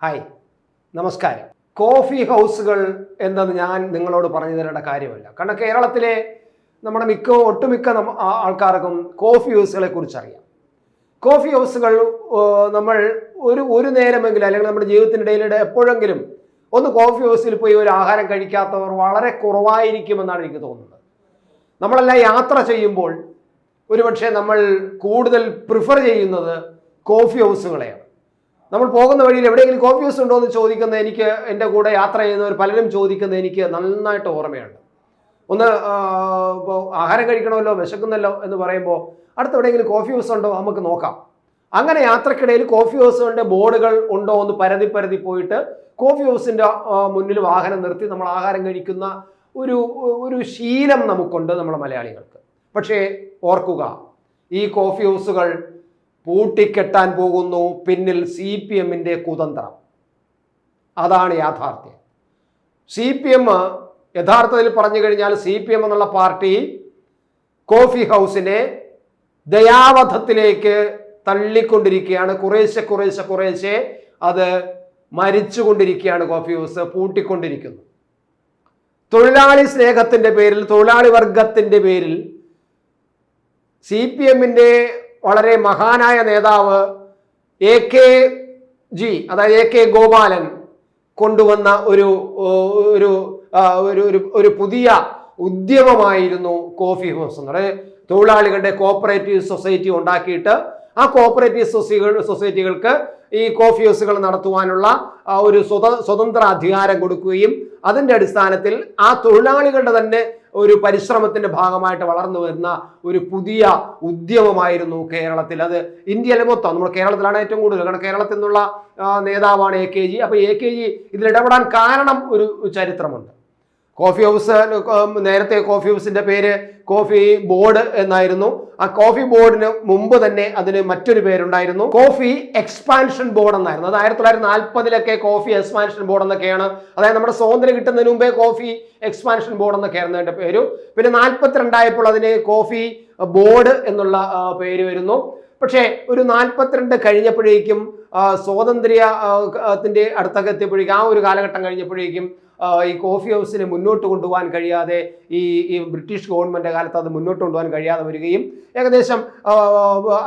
Hi, നമസ്കാരം. Coffee ഹൗസുകൾ എന്നത് ഞാൻ നിങ്ങളോട് പറഞ്ഞു തരേണ്ട കാര്യമല്ല. കാരണം കേരളത്തിലെ നമ്മുടെ ഒട്ടുമിക്ക ആൾക്കാർക്കും കോഫി ഹൗസുകളെ കുറിച്ച് അറിയാം. കോഫി ഹൗസുകൾ നമ്മൾ ഒരു നേരമെങ്കിലും അല്ലെങ്കിൽ നമ്മുടെ ജീവിതത്തിനിടയിൽ എപ്പോഴെങ്കിലും ഒന്ന് കോഫി ഹൗസിൽ പോയി ഒരു ആഹാരം കഴിക്കാത്തവർ വളരെ കുറവായിരിക്കുമെന്നാണ് എനിക്ക് തോന്നുന്നത്. നമ്മളെല്ലാം യാത്ര ചെയ്യുമ്പോൾ ഒരുപക്ഷെ നമ്മൾ കൂടുതൽ പ്രിഫർ ചെയ്യുന്നത് കോഫി ഹൗസുകളെയാണ്. നമ്മൾ പോകുന്ന വഴിയിൽ എവിടെയെങ്കിലും കോഫി ഹൗസ് ഉണ്ടോ എന്ന് ചോദിക്കുന്നത് എനിക്ക്, എൻ്റെ കൂടെ യാത്ര ചെയ്യുന്നവർ പലരും ചോദിക്കുന്നത് എനിക്ക് നന്നായിട്ട് ഓർമ്മയുണ്ട്. ഒന്ന് ആഹാരം കഴിക്കണമല്ലോ, വിശക്കുന്നല്ലോ എന്ന് പറയുമ്പോൾ അടുത്ത് എവിടെയെങ്കിലും കോഫി ഹൗസ് ഉണ്ടോ നമുക്ക് നോക്കാം. അങ്ങനെ യാത്രക്കിടയിൽ കോഫി ഹൗസുകളുടെ ബോർഡുകൾ ഉണ്ടോ എന്ന് പരതി പോയിട്ട് കോഫി ഹൗസിൻ്റെ മുന്നിൽ വാഹനം നിർത്തി നമ്മൾ ആഹാരം കഴിക്കുന്ന ഒരു ശീലം നമുക്കുണ്ട് നമ്മുടെ മലയാളികൾക്ക്. പക്ഷേ ഓർക്കുക, ഈ കോഫി ഹൗസുകൾ പൂട്ടിക്കെട്ടാൻ പോകുന്നു പിന്നിൽ CPM-ന്റെ കുതന്ത്രം. അതാണ് യാഥാർത്ഥ്യം. CPM യഥാർത്ഥത്തിൽ പറഞ്ഞു കഴിഞ്ഞാൽ CPM എന്നുള്ള പാർട്ടി കോഫി ഹൗസിനെ ദയാവധത്തിലേക്ക് തള്ളിക്കൊണ്ടിരിക്കുകയാണ്. കുറേശ്ശെ അത് മരിച്ചുകൊണ്ടിരിക്കുകയാണ്. Coffee house പൂട്ടിക്കൊണ്ടിരിക്കുന്നു. തൊഴിലാളി സ്നേഹത്തിന്റെ പേരിൽ, തൊഴിലാളി വർഗത്തിന്റെ പേരിൽ CPM-ന്റെ വളരെ മഹാനായ നേതാവ് അതായത് AK ഗോപാലൻ കൊണ്ടുവന്ന ഒരു പുതിയ ഉദ്യമമായിരുന്നു കോഫി ഹൗസ് എന്ന് പറയുന്നത്. തൊഴിലാളികളുടെ കോപ്പറേറ്റീവ് സൊസൈറ്റി ഉണ്ടാക്കിയിട്ട് ആ കോപ്പറേറ്റീവ് സൊസൈറ്റികൾക്ക് ഈ കോഫി ഹൗസുകൾ നടത്തുവാനുള്ള ഒരു സ്വതന്ത്ര അധികാരം കൊടുക്കുകയും അതിൻ്റെ അടിസ്ഥാനത്തിൽ ആ തൊഴിലാളികളുടെ തന്നെ ഒരു പരിശ്രമത്തിന്റെ ഭാഗമായിട്ട് വളർന്നു വരുന്ന ഒരു പുതിയ ഉദ്യമമായിരുന്നു കേരളത്തിൽ. അത് ഇന്ത്യയിലെ മൊത്തം, നമ്മൾ കേരളത്തിലാണ് ഏറ്റവും കൂടുതൽ, കാരണം കേരളത്തിൽ നിന്നുള്ള നേതാവാണ് AKG. അപ്പോൾ AKG ഇതിൽ ഇടപെടാൻ കാരണം ഒരു ചരിത്രമുണ്ട്. കോഫി ഹൗസ്, നേരത്തെ കോഫി ഹൗസിന്റെ പേര് കോഫി ബോർഡ് എന്നായിരുന്നു. ആ കോഫി ബോർഡിന് മുമ്പ് തന്നെ അതിന് മറ്റൊരു പേരുണ്ടായിരുന്നു, കോഫി എക്സ്പാൻഷൻ ബോർഡ് എന്നായിരുന്നു. അത് 1940-ലൊക്കെ കോഫി എക്സ്പാൻഷൻ ബോർഡ് എന്നൊക്കെയാണ്. അതായത് നമ്മുടെ സ്വാതന്ത്ര്യം കിട്ടുന്നതിന് മുമ്പേ കോഫി എക്സ്പാൻഷൻ ബോർഡ് എന്നൊക്കെയായിരുന്നു അതിന്റെ പേര്. പിന്നെ 42 ആയപ്പോൾ അതിന് കോഫി ബോർഡ് എന്നുള്ള പേര് വരുന്നു. പക്ഷേ ഒരു 42 കഴിഞ്ഞപ്പോഴേക്കും സ്വാതന്ത്ര്യത്തിന്റെ അടുത്തൊക്കെ എത്തിയപ്പോഴേക്കും, ആ ഒരു കാലഘട്ടം കഴിഞ്ഞപ്പോഴേക്കും ഈ കോഫി ഹൗസിനെ മുന്നോട്ട് കൊണ്ടുപോകാൻ കഴിയാതെ, ഈ ബ്രിട്ടീഷ് ഗവൺമെന്റ് കാലത്ത് അത് മുന്നോട്ട് കൊണ്ടുപോകാൻ കഴിയാതെ വരികയും ഏകദേശം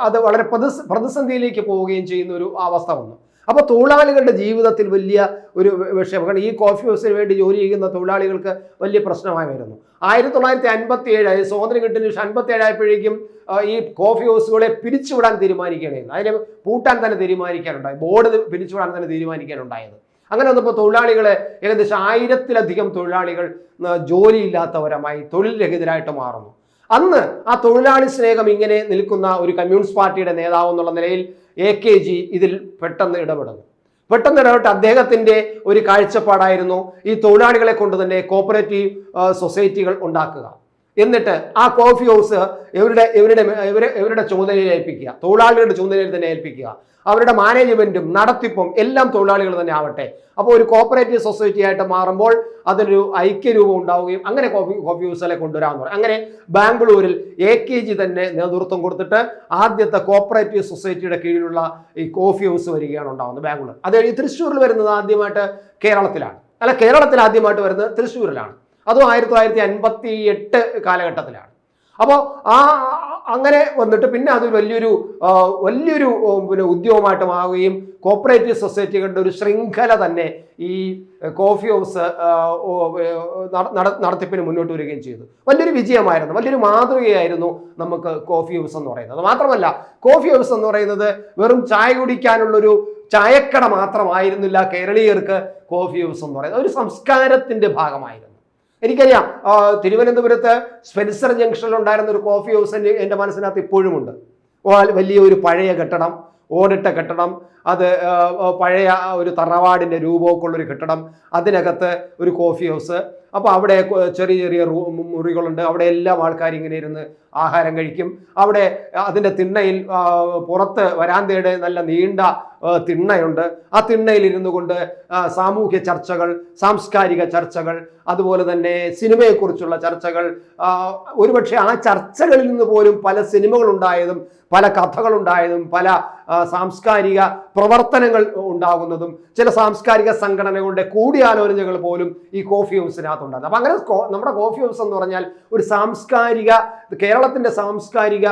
അത് വളരെ പ്രതിസന്ധിയിലേക്ക് പോവുകയും ചെയ്യുന്ന ഒരു അവസ്ഥ വന്നു. അപ്പോൾ തൊഴിലാളികളുടെ ജീവിതത്തിൽ വലിയ ഒരു വിഷയം, കാരണം ഈ കോഫി ഹൗസിന് വേണ്ടി ജോലി ചെയ്യുന്ന തൊഴിലാളികൾക്ക് വലിയ പ്രശ്നമായി വരുന്നു. 1957 സ്വാതന്ത്ര്യം കിട്ടുന്ന 57 ആയപ്പോഴേക്കും ഈ കോഫി ഹൗസുകളെ പിരിച്ചുവിടാൻ തീരുമാനിക്കുകയായിരുന്നു. അതിനെ പൂട്ടാൻ തന്നെ തീരുമാനിക്കാനുണ്ടായി, ബോർഡ് പിരിച്ചുവിടാൻ തന്നെ തീരുമാനിക്കാനുണ്ടായത്. അങ്ങനെ വന്നപ്പോൾ തൊഴിലാളികളെ ഏകദേശം 1000-ലധികം തൊഴിലാളികൾ ജോലിയില്ലാത്തവരുമായി, തൊഴിൽ രഹിതരായിട്ട് മാറുന്നു. അന്ന് ആ തൊഴിലാളി സ്നേഹം ഇങ്ങനെ നിൽക്കുന്ന ഒരു കമ്മ്യൂണിസ്റ്റ് പാർട്ടിയുടെ നേതാവ് എന്നുള്ള നിലയിൽ AKG ഇതിൽ പെട്ടെന്ന് ഇടപെട്ട് അദ്ദേഹത്തിന്റെ ഒരു കാഴ്ചപ്പാടായിരുന്നു ഈ തൊഴിലാളികളെ കൊണ്ട് തന്നെ കോപ്പറേറ്റീവ് സൊസൈറ്റികൾ ഉണ്ടാക്കുക. എന്നിട്ട് ആ കോഫി ഹൗസ് ഇവരുടെ ചുമതലയിൽ ഏൽപ്പിക്കുക, തൊഴിലാളികളുടെ ചുമതലയിൽ തന്നെ ഏൽപ്പിക്കുക. അവരുടെ മാനേജ്മെന്റും നടത്തിപ്പും എല്ലാം തൊഴിലാളികൾ തന്നെ ആവട്ടെ. അപ്പോൾ ഒരു കോപ്പറേറ്റീവ് സൊസൈറ്റി ആയിട്ട് മാറുമ്പോൾ അതിനൊരു ഐക്യരൂപം ഉണ്ടാവുകയും അങ്ങനെ കോഫി ഹൗസുകളെ കൊണ്ടുവരാമെന്ന് പറയും. അങ്ങനെ ബാംഗ്ലൂരിൽ AKG തന്നെ നേതൃത്വം കൊടുത്തിട്ട് ആദ്യത്തെ കോപ്പറേറ്റീവ് സൊസൈറ്റിയുടെ കീഴിലുള്ള ഈ കോഫി ഹൗസ് വരികയാണ് ഉണ്ടാവുന്നത് ബാംഗ്ലൂർ. അത് കഴിഞ്ഞ് തൃശ്ശൂരിൽ വരുന്നത് ആദ്യമായിട്ട് കേരളത്തിൽ ആദ്യമായിട്ട് വരുന്നത് തൃശ്ശൂരിലാണ്. അതും 1958 കാലഘട്ടത്തിലാണ്. അപ്പോൾ അങ്ങനെ വന്നിട്ട് പിന്നെ അത് വലിയൊരു ഉദ്യമമായിട്ട് മാറുകയും കോപ്പറേറ്റീവ് സൊസൈറ്റികളുടെ ഒരു ശൃംഖല തന്നെ ഈ കോഫി ഹൗസ് നടത്തിപ്പിന് മുന്നോട്ട് വരികയും ചെയ്തു. വലിയൊരു വിജയമായിരുന്നു, വലിയൊരു മാതൃകയായിരുന്നു നമുക്ക് കോഫി ഹൗസ് എന്ന് പറയുന്നത്. മാത്രമല്ല, കോഫി ഹൗസ് എന്ന് പറയുന്നത് വെറും ചായ കുടിക്കാനുള്ളൊരു ചായക്കട മാത്രമായിരുന്നില്ല കേരളീയർക്ക്. കോഫി ഹൗസ് എന്ന് പറയുന്നത് ഒരു സംസ്കാരത്തിന്റെ ഭാഗമായിരുന്നു. എനിക്കറിയാം, തിരുവനന്തപുരത്ത് സ്പെൻസർ ജംഗ്ഷനിൽ ഉണ്ടായിരുന്ന ഒരു കോഫി ഹൗസ് എൻ്റെ മനസ്സിനകത്ത് ഇപ്പോഴുമുണ്ട്. വലിയൊരു പഴയ കെട്ടിടം, ഓടിട്ട കെട്ടിടം, അത് പഴയ ഒരു തറവാടിൻ്റെ രൂപമൊക്കെ ഉള്ളൊരു കെട്ടിടം, അതിനകത്ത് ഒരു കോഫി ഹൗസ്. അപ്പോൾ അവിടെ ചെറിയ മുറികളുണ്ട്. അവിടെ എല്ലാം ആൾക്കാർ ഇങ്ങനെ ഇരുന്ന് ആഹാരം കഴിക്കും. അവിടെ അതിൻ്റെ തിണ്ണയിൽ പുറത്ത് വരാന്തയുടെ നല്ല നീണ്ട തിണ്ണയുണ്ട്. ആ തിണ്ണയിൽ ഇരുന്നു കൊണ്ട് സാമൂഹ്യ ചർച്ചകൾ, സാംസ്കാരിക ചർച്ചകൾ, അതുപോലെ തന്നെ സിനിമയെക്കുറിച്ചുള്ള ചർച്ചകൾ, ഒരുപക്ഷെ ആ ചർച്ചകളിൽ നിന്ന് പോലും പല സിനിമകളുണ്ടായതും പല കഥകളുണ്ടായതും പല സാംസ്കാരിക പ്രവർത്തനങ്ങൾ ഉണ്ടാകുന്നതും ചില സാംസ്കാരിക സംഘടനകളുടെ കൂടിയാലോചനകൾ പോലും ഈ കോഫി ഹൗസിനകത്തുണ്ടാകുന്നത്. അപ്പം അങ്ങനെ നമ്മുടെ കോഫി ഹൗസ് എന്ന് പറഞ്ഞാൽ ഒരു സാംസ്കാരിക, കേരളത്തിൻ്റെ സാംസ്കാരിക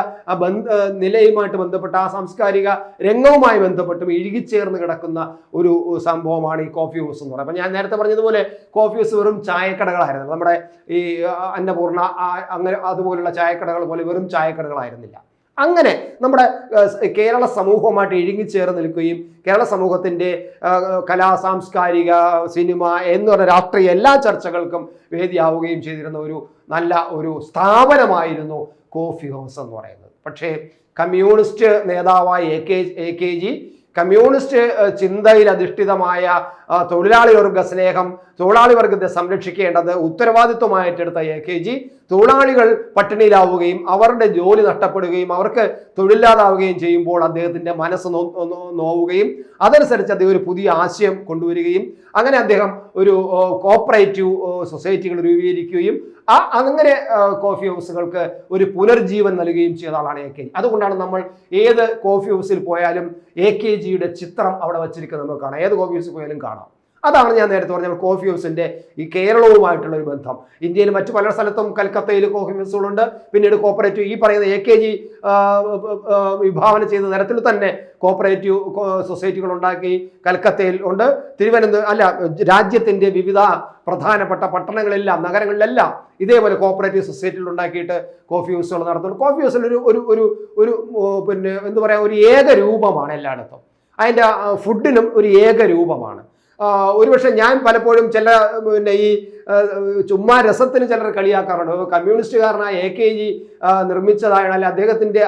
നിലയുമായിട്ട് ബന്ധപ്പെട്ട ആ സാംസ്കാരിക രംഗവുമായി ബന്ധപ്പെട്ടും ഇഴുകിച്ചേർന്ന് കിടക്കുന്ന ഒരു സംഭവമാണ് ഈ കോഫി ഹൗസ് എന്ന് പറയുന്നത്. അപ്പം ഞാൻ നേരത്തെ പറഞ്ഞതുപോലെ കോഫി ഹൗസ് വെറും ചായക്കടകളായിരുന്നു. നമ്മുടെ ഈ അന്നപൂർണ അങ്ങനെ അതുപോലുള്ള ചായക്കടകൾ പോലെ വെറും ചായക്കടകളായിരുന്നില്ല. അങ്ങനെ നമ്മുടെ കേരള സമൂഹവുമായിട്ട് ഇഴുങ്ങിച്ചേർന്ന് നിൽക്കുകയും കേരള സമൂഹത്തിൻ്റെ കലാ, സാംസ്കാരിക, സിനിമ എന്ന് പറഞ്ഞ രാഷ്ട്രീയ എല്ലാ ചർച്ചകൾക്കും വേദിയാവുകയും ചെയ്തിരുന്ന ഒരു നല്ല ഒരു സ്ഥാപനമായിരുന്നു കോഫി ഹൗസ് എന്ന് പറയുന്നത്. പക്ഷേ കമ്മ്യൂണിസ്റ്റ് നേതാവായ എ കെ ജി, കമ്മ്യൂണിസ്റ്റ് ചിന്തയിൽ അധിഷ്ഠിതമായ തൊഴിലാളി വർഗ സ്നേഹം, തൊഴിലാളി വർഗത്തെ സംരക്ഷിക്കേണ്ടത് ഉത്തരവാദിത്വമായിട്ടെടുത്ത എ കെ ജി തൊഴിലാളികൾ പട്ടിണിയിലാവുകയും അവരുടെ ജോലി നഷ്ടപ്പെടുകയും അവർക്ക് തൊഴിലില്ലാതാവുകയും ചെയ്യുമ്പോൾ അദ്ദേഹത്തിൻ്റെ മനസ്സ് നോവുകയും അതനുസരിച്ച് അദ്ദേഹം ഒരു പുതിയ ആശയം കൊണ്ടുവരികയും അങ്ങനെ അദ്ദേഹം ഒരു കോപ്പറേറ്റീവ് സൊസൈറ്റികൾ രൂപീകരിക്കുകയും അങ്ങനെ കോഫി ഹൗസുകൾക്ക് ഒരു പുനർജീവൻ നൽകുകയും ചെയ്ത ആളാണ് എ കെ ജി. അതുകൊണ്ടാണ് നമ്മൾ ഏത് കോഫി ഹൗസിൽ പോയാലും എ കെ ജിയുടെ ചിത്രം അവിടെ വച്ചിരിക്കുന്നത് നമുക്ക് കാണാം. ഏത് കോഫി ഹൗസിൽ പോയാലും കാണാം. അതാണ് ഞാൻ നേരത്തെ പറഞ്ഞ കോഫി ഹൗസിന്റെ ഈ കേരളവുമായിട്ടുള്ള ഒരു ബന്ധം. ഇന്ത്യയിൽ മറ്റു പല സ്ഥലത്തും കൽക്കത്തയിൽ കോഫി ഹൗസുകളുണ്ട്. പിന്നീട് കോപ്പറേറ്റീവ്, ഈ പറയുന്ന എ കെ ജി വിഭാവന ചെയ്ത തരത്തിൽ തന്നെ കോപ്പറേറ്റീവ് സൊസൈറ്റികൾ ഉണ്ടാക്കി കൽക്കത്തയിൽ ഉണ്ട്. രാജ്യത്തിന്റെ വിവിധ പ്രധാനപ്പെട്ട പട്ടണങ്ങളെല്ലാം, നഗരങ്ങളിലെല്ലാം ഇതേപോലെ കോപ്പറേറ്റീവ് സൊസൈറ്റികൾ ഉണ്ടാക്കിയിട്ട് കോഫി ഹൗസുകൾ നടത്തുന്നു. കോഫി ഹൗസിൽ ഒരു പിന്നെ എന്താ പറയുക, ഒരു ഏക രൂപമാണ് എല്ലായിടത്തും. അതിൻ്റെ ഫുഡിനും ഒരു ഏക രൂപമാണ്. ഒരുപക്ഷെ ഞാൻ പലപ്പോഴും ചില പിന്നെ ഈ ചുമ്മാ രസത്തിന് ചിലർ കളിയാക്കാറുണ്ട്. കമ്മ്യൂണിസ്റ്റുകാരനായ എ കെ ജി നിർമ്മിച്ചതായാണ്, അല്ലെ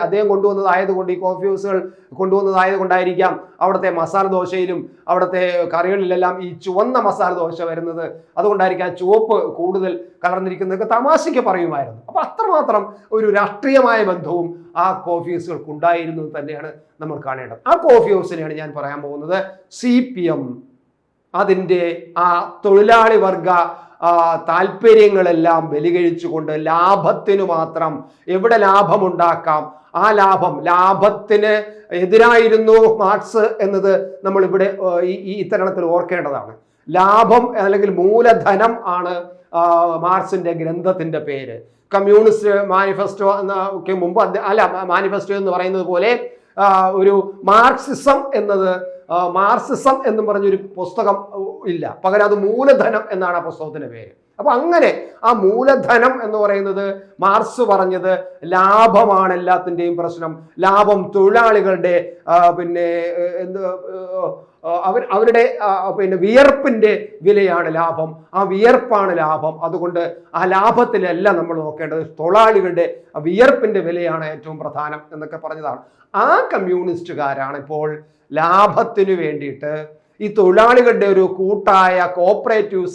അദ്ദേഹം കൊണ്ടുവന്നതായതുകൊണ്ട്, ഈ കോഫി ഹൗസുകൾ കൊണ്ടുവന്നതായതുകൊണ്ടായിരിക്കാം അവിടുത്തെ മസാല ദോശയിലും അവിടുത്തെ കറികളിലെല്ലാം ഈ ചുവന്ന മസാല ദോശ വരുന്നത്, അതുകൊണ്ടായിരിക്കാം ചുവപ്പ് കൂടുതൽ കലർന്നിരിക്കുന്നതൊക്കെ തമാശയ്ക്ക് പറയുമായിരുന്നു. അപ്പൊ അത്രമാത്രം ഒരു രാഷ്ട്രീയമായ ബന്ധവും ആ കോഫി ഹൗസുകൾക്ക് ഉണ്ടായിരുന്നു തന്നെയാണ് നമ്മൾ കാണേണ്ടത്. ആ കോഫി ഹൗസിനെയാണ് ഞാൻ പറയാൻ പോകുന്നത്. CPM അതിൻ്റെ ആ തൊഴിലാളി വർഗ താല്പര്യങ്ങളെല്ലാം ബലികഴിച്ചുകൊണ്ട് ലാഭത്തിന് മാത്രം എവിടെ ലാഭമുണ്ടാക്കാം ആ ലാഭത്തിന് എതിരായിരുന്നു മാർക്സ് എന്നത് നമ്മൾ ഇവിടെ ഈ ഇത്തരണത്തിൽ ഓർക്കേണ്ടതാണ്. ലാഭം അല്ലെങ്കിൽ മൂലധനം ആണ് മാർക്സിന്റെ ഗ്രന്ഥത്തിന്റെ പേര്. കമ്മ്യൂണിസ്റ്റ് മാനിഫെസ്റ്റോ എന്നൊക്കെ മുമ്പ് മാനിഫെസ്റ്റോ എന്ന് പറയുന്നത് പോലെ ഒരു മാർക്സിസം എന്നും പറഞ്ഞൊരു പുസ്തകം ഇല്ല. പകരം അത് മൂലധനം എന്നാണ് ആ പുസ്തകത്തിന്റെ പേര്. അപ്പൊ അങ്ങനെ ആ മൂലധനം എന്ന് പറയുന്നത് മാർക്സ് പറഞ്ഞത് ലാഭമാണ് എല്ലാത്തിൻ്റെയും പ്രശ്നം. ലാഭം തൊഴിലാളികളുടെ പിന്നെ അവരുടെ പിന്നെ വിയർപ്പിന്റെ വിലയാണ് ലാഭം. ആ വിയർപ്പാണ് ലാഭം. അതുകൊണ്ട് ആ ലാഭത്തിലല്ല നമ്മൾ നോക്കേണ്ടത്, തൊഴിലാളികളുടെ വിയർപ്പിന്റെ വിലയാണ് ഏറ്റവും പ്രധാനം എന്നൊക്കെ പറഞ്ഞതാണ്. ആ കമ്മ്യൂണിസ്റ്റുകാരാണ് ഇപ്പോൾ ലാഭത്തിനു വേണ്ടിയിട്ട് ഈ തൊഴിലാളികളുടെ ഒരു കൂട്ടായ കോപ്പറേറ്റീവ്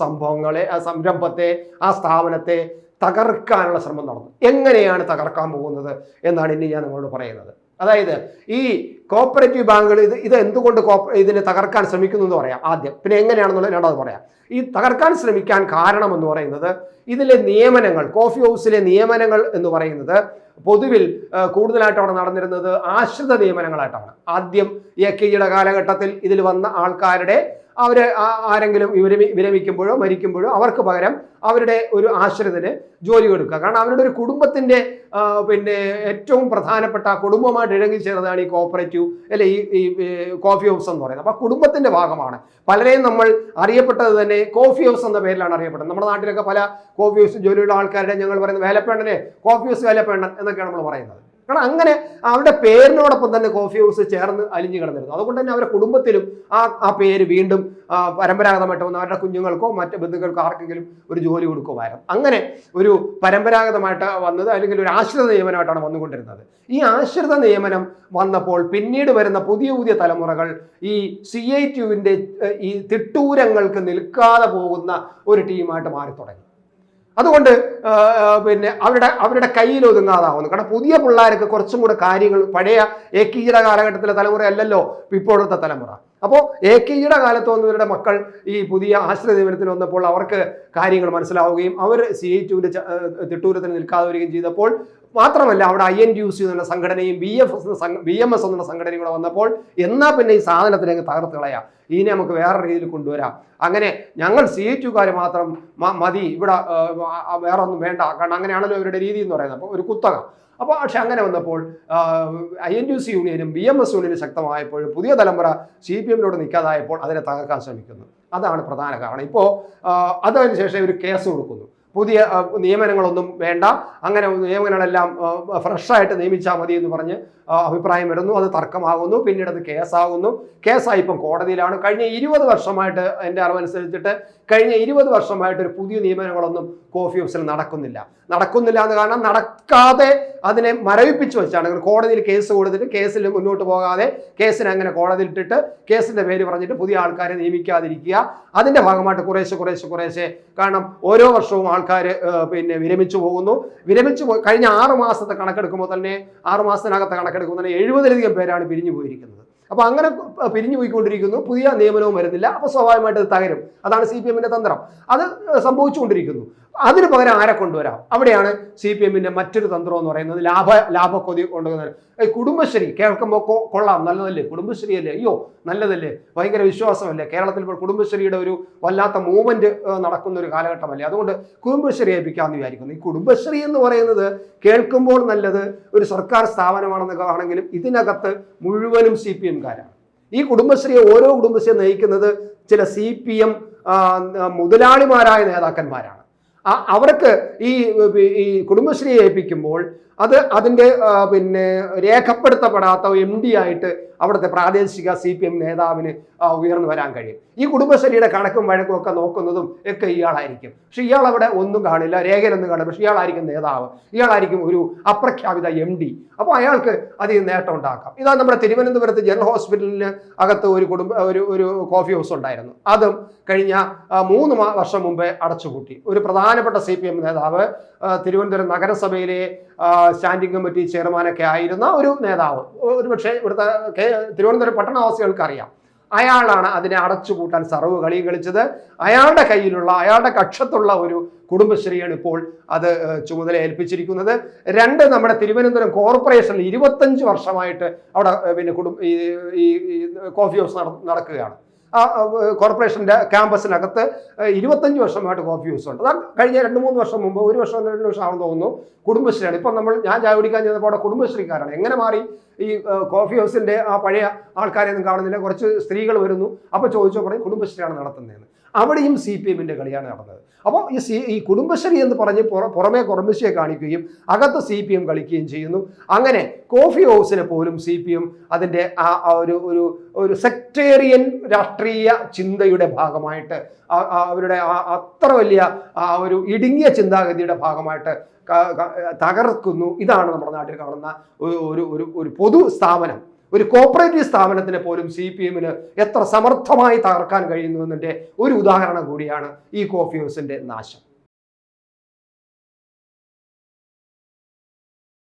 സംരംഭത്തെ, ആ സ്ഥാപനത്തെ തകർക്കാനുള്ള ശ്രമം നടന്നു. എങ്ങനെയാണ് തകർക്കാൻ പോകുന്നത് എന്നാണ് ഇനി ഞാൻ നിങ്ങളോട് പറയുന്നത്. അതായത് ഈ കോപ്പറേറ്റീവ് ബാങ്കുകൾ ഇത് എന്തുകൊണ്ട് ഇതിനെ തകർക്കാൻ ശ്രമിക്കുന്നു എന്ന് പറയാം ആദ്യം, പിന്നെ എങ്ങനെയാണെന്നുള്ളത് രണ്ടാമത് പറയാം. ഈ തകർക്കാൻ ശ്രമിക്കാൻ കാരണം എന്ന് പറയുന്നത് ഇതിലെ നിയമനങ്ങൾ, കോഫി ഹൗസിലെ നിയമനങ്ങൾ എന്ന് പറയുന്നത് പൊതുവിൽ കൂടുതലായിട്ട് അവിടെ നടന്നിരുന്നത് ആശ്രിത നിയമനങ്ങളായിട്ടാണ്. ആദ്യം എ കെ ജിയുടെ കാലഘട്ടത്തിൽ ഇതിൽ വന്ന ആൾക്കാരുടെ ആരെങ്കിലും വിരമിക്കുമ്പോഴോ മരിക്കുമ്പോഴോ അവർക്ക് പകരം അവരുടെ ഒരു ആശ്രിതന് ജോലി കൊടുക്കുക. കാരണം അവരുടെ ഒരു കുടുംബത്തിന്റെ പിന്നെ ഏറ്റവും പ്രധാനപ്പെട്ട കുടുംബമായിട്ട് ഇഴങ്ങിച്ചേർന്നതാണ് ഈ കോപ്പറേറ്റീവ് അല്ലെ ഈ കോഫി ഹൗസ് എന്ന് പറയുന്നത്. അപ്പൊ കുടുംബത്തിന്റെ ഭാഗമാണ്. പലരെയും നമ്മൾ അറിയപ്പെട്ടത് തന്നെ കോഫി ഹൗസ് എന്ന പേരിലാണ് അറിയപ്പെട്ടത്. നമ്മുടെ നാട്ടിലൊക്കെ പല കോഫി ഹൗസ് ജോലിയുള്ള ആൾക്കാരുടെ ഞങ്ങൾ പറയുന്നത് വേലപ്പേണ്ണനെ, കോഫി ഹൗസ് വേലപ്പേണ്ണൻ എന്നൊക്കെയാണ് നമ്മൾ പറയുന്നത്. കാരണം അങ്ങനെ അവരുടെ പേരിനോടൊപ്പം തന്നെ കോഫി ഹൗസ് ചേർന്ന് അലിഞ്ഞു കിടന്നിരുന്നു. അതുകൊണ്ട് തന്നെ അവരുടെ കുടുംബത്തിലും ആ പേര് വീണ്ടും പരമ്പരാഗതമായിട്ട് വന്ന് അവരുടെ കുഞ്ഞുങ്ങൾക്കോ മറ്റ് ബന്ധുക്കൾക്കോ ആർക്കെങ്കിലും ഒരു ജോലി കൊടുക്കുമായിരുന്നു. അങ്ങനെ ഒരു പരമ്പരാഗതമായിട്ട് വന്നത് അല്ലെങ്കിൽ ഒരു ആശ്രിത നിയമനമായിട്ടാണ് വന്നുകൊണ്ടിരുന്നത്. ഈ ആശ്രിത നിയമനം വന്നപ്പോൾ പിന്നീട് വരുന്ന പുതിയ തലമുറകൾ ഈ CITUവിൻ്റെ ഈ തിട്ടൂരങ്ങൾക്ക് നിൽക്കാതെ പോകുന്ന ഒരു ടീമായിട്ട് മാറി തുടങ്ങി. അതുകൊണ്ട് പിന്നെ അവരുടെ കയ്യിൽ ഒതുങ്ങാതാവുന്നു. കാരണം പുതിയ പിള്ളേർക്ക് കുറച്ചും കൂടെ കാര്യങ്ങൾ, പഴയ എ കെ ജിയുടെ കാലഘട്ടത്തിലെ തലമുറയല്ലല്ലോ ഇപ്പോഴത്തെ തലമുറ. അപ്പോൾ എ കെ ജിയുടെ കാലത്ത് വന്നവരുടെ മക്കൾ ഈ പുതിയ ആശ്രിത നിയമനത്തിൽ വന്നപ്പോൾ അവർക്ക് കാര്യങ്ങൾ മനസ്സിലാവുകയും അവർ CITUവിൻ്റെ തിട്ടൂരത്തിന് നിൽക്കാതെ വരികയും ചെയ്തപ്പോൾ മാത്രമല്ല അവിടെ INTUC എന്നുള്ള സംഘടനയും BMS എന്നുള്ള സംഘടനയും കൂടെ വന്നപ്പോൾ എന്നാൽ പിന്നെ ഈ സാധനത്തിനെ തകർത്ത് കളയാം, ഇതിനെ നമുക്ക് വേറെ രീതിയിൽ കൊണ്ടുവരാം, അങ്ങനെ ഞങ്ങൾ CITUകാർ മാത്രം മതി, ഇവിടെ വേറെ ഒന്നും വേണ്ട, കാരണം അങ്ങനെയാണല്ലോ ഇവരുടെ രീതി എന്ന് പറയുന്നത്. അപ്പോൾ ഒരു കുത്തക. അപ്പോൾ പക്ഷെ അങ്ങനെ വന്നപ്പോൾ INTUC യൂണിയനും BMS യൂണിയനും ശക്തമായപ്പോൾ പുതിയ തലമുറ CPM-നോട് നിൽക്കാതായപ്പോൾ അതിനെ തകർക്കാൻ ശ്രമിക്കുന്നു. അതാണ് പ്രധാന കാരണം. ഇപ്പോൾ അതിനുശേഷം ഒരു കേസ് കൊടുക്കുന്നു, പുതിയ നിയമനങ്ങളൊന്നും വേണ്ട, അങ്ങനെ നിയമനങ്ങളെല്ലാം ഫ്രഷായിട്ട് നിയമിച്ചാൽ മതി എന്ന് പറഞ്ഞ് അഭിപ്രായം വരുന്നു. അത് തർക്കമാകുന്നു, പിന്നീട് അത് കേസാകുന്നു. കേസായി ഇപ്പം കോടതിയിലാണ്. കഴിഞ്ഞ 20 വർഷമായിട്ട് എൻ്റെ അറിവനുസരിച്ചിട്ട് കഴിഞ്ഞ 20 വർഷമായിട്ട് ഒരു പുതിയ നിയമനങ്ങളൊന്നും കോഫി ഹൗസിൽ നടക്കുന്നില്ല എന്ന് കാരണം നടക്കാതെ അതിനെ മരവിപ്പിച്ച് വെച്ചാണ്. കോടതിയിൽ കേസ് കൊടുത്തിട്ട് കേസിൽ മുന്നോട്ട് പോകാതെ കേസിനെ അങ്ങനെ കോടതിയിൽ ഇട്ടിട്ട് കേസിൻ്റെ പേര് പറഞ്ഞിട്ട് പുതിയ ആൾക്കാരെ നിയമിക്കാതിരിക്കുക. അതിൻ്റെ ഭാഗമായിട്ട് കുറേശ്ശെ കാരണം ഓരോ വർഷവും ആൾക്കാർ പിന്നെ വിരമിച്ചു പോകുന്നു. കഴിഞ്ഞ 6 മാസത്തെ കണക്കെടുക്കുമ്പോൾ തന്നെ 6 മാസത്തിനകത്തെ കണക്കെടുക്കുമ്പോൾ തന്നെ 70-ലധികം പേരാണ് പിരിഞ്ഞു പോയിരിക്കുന്നത്. അപ്പോൾ അങ്ങനെ പിരിഞ്ഞു പോയിക്കൊണ്ടിരിക്കുന്നു, പുതിയ നിയമനവും വരുന്നില്ല. അപ്പോൾ സ്വാഭാവികമായിട്ട് അത് തകരും. അതാണ് CPM-ന്റെ തന്ത്രം. അത് സംഭവിച്ചുകൊണ്ടിരിക്കുന്നു. അതിന് പകരം ആരെ കൊണ്ടുവരാം? അവിടെയാണ് CPM-ന്റെ മറ്റൊരു തന്ത്രം എന്ന് പറയുന്നത് ലാഭക്കൊതി കൊണ്ടുവരുന്നത്. കുടുംബശ്രീ കേൾക്കുമ്പോൾ കൊള്ളാം, നല്ലതല്ലേ, കുടുംബശ്രീ അല്ലേ, അയ്യോ നല്ലതല്ലേ, ഭയങ്കര വിശ്വാസമല്ലേ, കേരളത്തിൽ ഇപ്പോൾ കുടുംബശ്രീയുടെ ഒരു വല്ലാത്ത മൂവ്മെന്റ് നടക്കുന്ന ഒരു കാലഘട്ടമല്ലേ, അതുകൊണ്ട് കുടുംബശ്രീ ഏൽപ്പിക്കാമെന്ന് വിചാരിക്കുന്നു. ഈ കുടുംബശ്രീ എന്ന് പറയുന്നത് കേൾക്കുമ്പോൾ നല്ലത് ഒരു സർക്കാർ സ്ഥാപനമാണെന്നൊക്കെ ആണെങ്കിലും ഇതിനകത്ത് മുഴുവനും CPM-കാരാണ്. ഈ കുടുംബശ്രീയെ ഓരോ കുടുംബശ്രീയെ നയിക്കുന്നത് ചില CPM മുതലാളിമാരായ നേതാക്കന്മാരാണ്. അവർക്ക് ഈ കുടുംബശ്രീയെ ഏൽപ്പിക്കുമ്പോൾ അതിൻ്റെ പിന്നെ രേഖപ്പെടുത്തപ്പെടാത്ത MD ആയിട്ട് അവിടുത്തെ പ്രാദേശിക CPM നേതാവിന് ഉയർന്നു വരാൻ കഴിയും. ഈ കുടുംബശ്രീയുടെ കണക്കും വഴക്കും ഒക്കെ നോക്കുന്നതും ഒക്കെ ഇയാളായിരിക്കും. പക്ഷെ ഇയാൾ അവിടെ ഒന്നും കാണില്ല, രേഖയിലൊന്നും കാണില്ല. പക്ഷെ ഇയാളായിരിക്കും നേതാവ്, ഇയാളായിരിക്കും ഒരു അപ്രഖ്യാപിത MD. അപ്പോൾ അയാൾക്ക് അതിൽ നേട്ടം ഉണ്ടാക്കാം. ഇതാ നമ്മുടെ തിരുവനന്തപുരത്ത് ജനറൽ ഹോസ്പിറ്റലിന് അകത്ത് ഒരു കോഫി ഹൗസ് ഉണ്ടായിരുന്നു. അതും കഴിഞ്ഞ 3 വർഷം മുമ്പേ അടച്ചുപൂട്ടി. ഒരു പ്രധാനപ്പെട്ട CPM നേതാവ്, തിരുവനന്തപുരം നഗരസഭയിലെ സ്റ്റാൻഡിംഗ് കമ്മിറ്റി ചെയർമാനൊക്കെ ആയിരുന്ന ഒരു നേതാവ്, ഒരുപക്ഷെ ഇവിടുത്തെ തിരുവനന്തപുരം പട്ടണവാസികൾക്ക് അറിയാം. അയാളാണ് അതിനെ അടച്ചുപൂട്ടാൻ സർവ്വ കളിയും കളിച്ചത്. അയാളുടെ കയ്യിലുള്ള, അയാളുടെ കക്ഷത്തുള്ള ഒരു കുടുംബശ്രീയാണ് ഇപ്പോൾ അത് ചുമതല ഏൽപ്പിച്ചിരിക്കുന്നത്. 2 നമ്മുടെ തിരുവനന്തപുരം കോർപ്പറേഷനിൽ 25 വർഷമായിട്ട് അവിടെ പിന്നെ ഈ കോഫി ഹൗസ് നടക്കുകയാണ്. കോർപ്പറേഷൻ്റെ ക്യാമ്പസിനകത്ത് 25 വർഷമായിട്ട് കോഫി ഹൗസ് ഉണ്ട്. അതാണ് കഴിഞ്ഞ 2-3 വർഷം മുമ്പ്, 1 വർഷം 2 വർഷം ആണെന്ന് തോന്നുന്നു, കുടുംബശ്രീയാണ്. ഇപ്പം ഞാൻ ചായ കുടിക്കാൻ ചെന്നപ്പോൾ അവിടെ കുടുംബശ്രീക്കാരാണ്. എങ്ങനെ മാറി? ഈ കോഫി ഹൗസിൻ്റെ ആ പഴയ ആൾക്കാരെയൊന്നും കാണുന്നില്ല, കുറച്ച് സ്ത്രീകൾ വരുന്നു. അപ്പോൾ ചോദിച്ചോ പറയും കുടുംബശ്രീയാണ് നടത്തുന്നതെന്ന്. അവിടെയും CPM-ന്റെ കളിയാണ് നടന്നത്. അപ്പോൾ ഈ കുടുംബശ്രീ എന്ന് പറഞ്ഞ് പുറമേ കുടുംബശ്രീയെ കാണിക്കുകയും അകത്ത് CPM കളിക്കുകയും ചെയ്യുന്നു. അങ്ങനെ കോഫി ഹൗസിനെ പോലും CPM അതിൻ്റെ ഒരു സെക്ടേറിയൻ രാഷ്ട്രീയ ചിന്തയുടെ ഭാഗമായിട്ട്, അവരുടെ അത്ര വലിയ ഒരു ഇടുങ്ങിയ ചിന്താഗതിയുടെ ഭാഗമായിട്ട് തകർക്കുന്നു. ഇതാണ് നമ്മുടെ നാട്ടിൽ കാണുന്ന ഒരു പൊതു സ്ഥാപനം, ഒരു കോപ്പറേറ്റീവ് സ്ഥാപനത്തിനെ പോലും CPM-ന് എത്ര സമർത്ഥമായി തകർക്കാൻ കഴിയുന്നു എന്നതിൻ്റെ ഒരു ഉദാഹരണം കൂടിയാണ് ഈ കോഫി ഹൗസിൻ്റെ നാശം.